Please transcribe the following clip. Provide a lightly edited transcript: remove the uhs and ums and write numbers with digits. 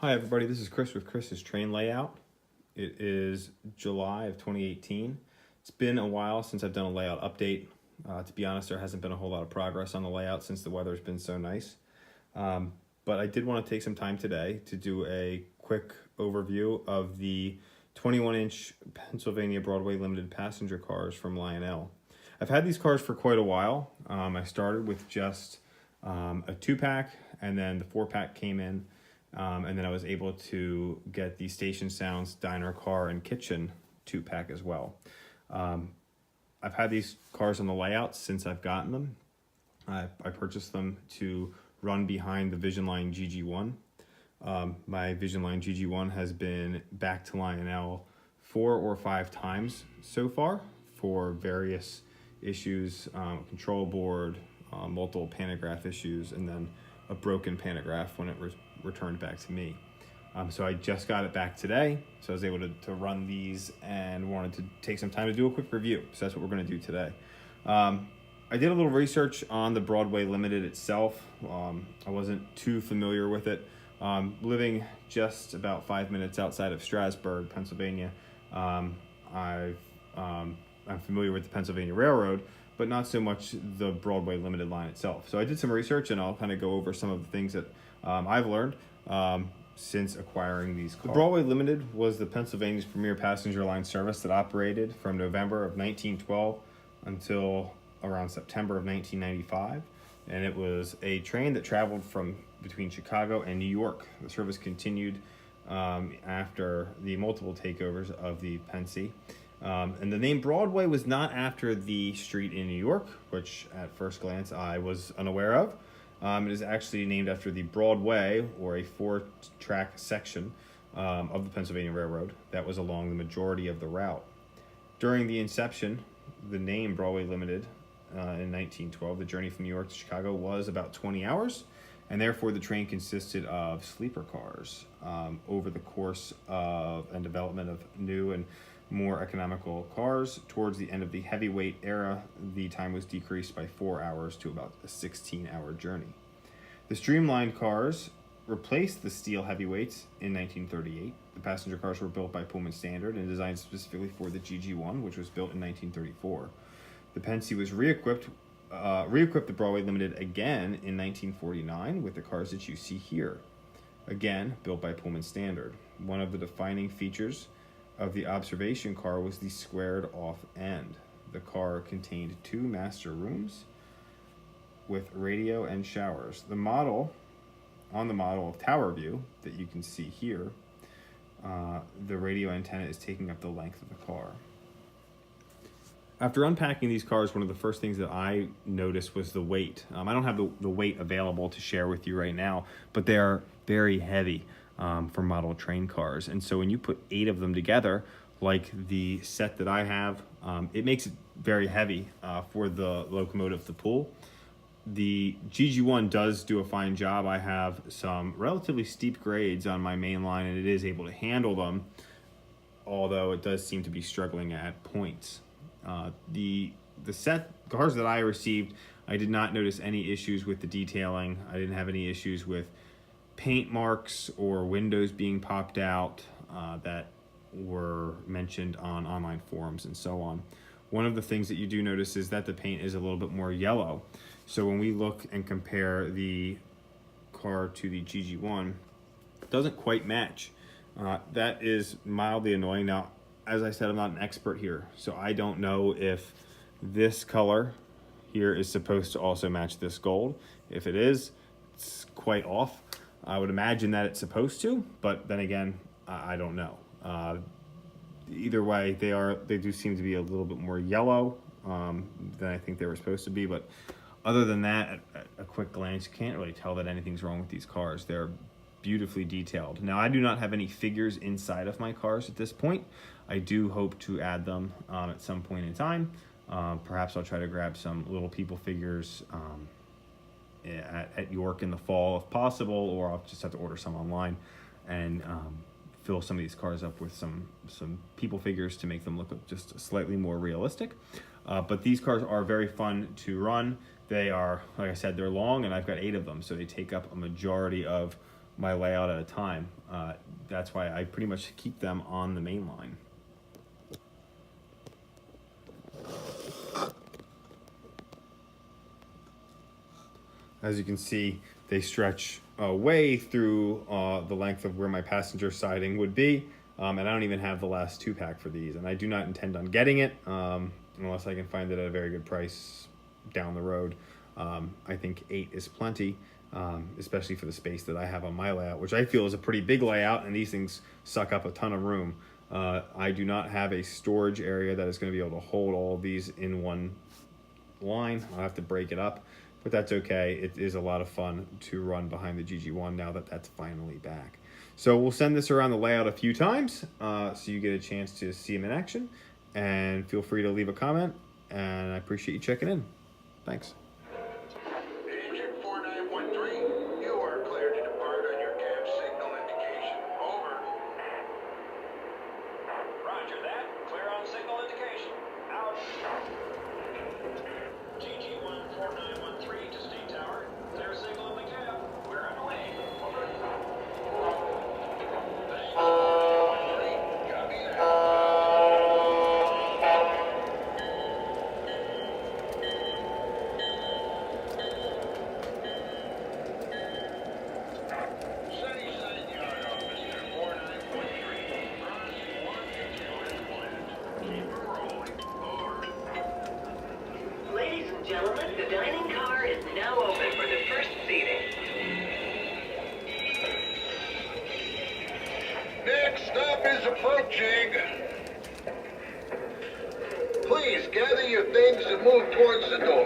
Hi everybody, this is Chris with Chris's Train Layout. It is July of 2018. It's been a while since I've done a layout update. To be honest, there hasn't been a whole lot of progress on the layout since the weather's been so nice. But I did want to take some time today to do a quick overview of the 21-inch Pennsylvania Broadway limited passenger cars from Lionel. I've had these cars for quite a while. I started with just a 2-pack, and then the 4-pack came in. And then I was able to get the Station Sounds Diner Car and Kitchen 2-pack as well. I've had these cars on the layout since I've gotten them. I purchased them to run behind the Vision Line GG1. My Vision Line GG1 has been back to Lionel 4 or 5 times so far for various issues, control board, multiple pantograph issues, and then a broken pantograph when it returned back to me. So I just got it back today, so I was able to run these and wanted to take some time to do a quick review. So that's what we're going to do today. I did a little research on the Broadway Limited itself. I wasn't too familiar with it. Living just about 5 minutes outside of Strasburg, Pennsylvania, I'm familiar with the Pennsylvania Railroad, but not so much the Broadway Limited line itself. So I did some research, and I'll kind of go over some of the things that I've learned since acquiring these cars. The Broadway Limited was the Pennsylvania's premier passenger line service that operated from November of 1912 until around September of 1995. And it was a train that traveled from between Chicago and New York. The service continued after the multiple takeovers of the Pennsy. And the name Broadway was not after the street in New York, which at first glance I was unaware of. It is actually named after the Broadway, or a 4-track section of the Pennsylvania Railroad that was along the majority of the route. During the inception, the name Broadway Limited in 1912, the journey from New York to Chicago was about 20 hours, and therefore the train consisted of sleeper cars. Over the course of and development of new and more economical cars, towards the end of the heavyweight era, the time was decreased by 4 hours to about a 16-hour journey. The streamlined cars replaced the steel heavyweights in 1938. The passenger cars were built by Pullman Standard and designed specifically for the GG1, which was built in 1934. The Pennsy was re-equipped the Broadway Limited again in 1949 with the cars that you see here, again built by Pullman Standard. One of the defining features of the observation car was the squared off end. The car contained 2 master rooms with radio and showers. On the model of Tower View that you can see here, the radio antenna is taking up the length of the car. After unpacking these cars, one of the first things that I noticed was the weight. I don't have the weight available to share with you right now, but they are very heavy for model train cars. And so when you put 8 of them together, like the set that I have, it makes it very heavy for the locomotive to pull. The GG1 does do a fine job. I have some relatively steep grades on my main line, and it is able to handle them, although it does seem to be struggling at points. The set cars that I received, I did not notice any issues with the detailing. I didn't have any issues with paint marks or windows being popped out that were mentioned on online forums and so on. One of the things that you do notice is that the paint is a little bit more yellow. So when we look and compare the car to the GG1, it doesn't quite match. That is mildly annoying. Now, as I said, I'm not an expert here, so I don't know if this color here is supposed to also match this gold. If it is, it's quite off. I would imagine that it's supposed to, but then again, I don't know. Either way, they do seem to be a little bit more yellow than I think they were supposed to be, but other than that, at a quick glance, you can't really tell that anything's wrong with these cars. They're beautifully detailed. Now, I do not have any figures inside of my cars at this point. I do hope to add them at some point in time. Perhaps I'll try to grab some little people figures at York in the fall if possible, or I'll just have to order some online and fill some of these cars up with some people figures to make them look just slightly more realistic. But these cars are very fun to run. They are, like I said, they're long, and I've got 8 of them, so they take up a majority of my layout at a time. That's why I pretty much keep them on the main line. As you can see, they stretch way through the length of where my passenger siding would be, and I don't even have the last 2-pack for these, and I do not intend on getting it unless I can find it at a very good price down the road. I think 8 is plenty, especially for the space that I have on my layout, which I feel is a pretty big layout, and these things suck up a ton of room. I do not have a storage area that is going to be able to hold all of these in one line. I'll have to break it up, but that's okay. It is a lot of fun to run behind the GG1 now that that's finally back. So we'll send this around the layout a few times so you get a chance to see them in action, and feel free to leave a comment, and I appreciate you checking in. Thanks. Engine 4913, you are cleared to depart on your cab signal indication. Over. Roger that. Clear on signal indication. Out. GG1 4913 to State Tower. Clear signal in the cab. We're on the way. Over. Thanks, 4913. Copy that. Sunnyside Yard Officer 4913. Crossing 1 is planned. Keep her rolling. Over. Ladies and gentlemen, the dining car is now open for the first seating. Next stop is approaching. Please gather your things and move towards the door.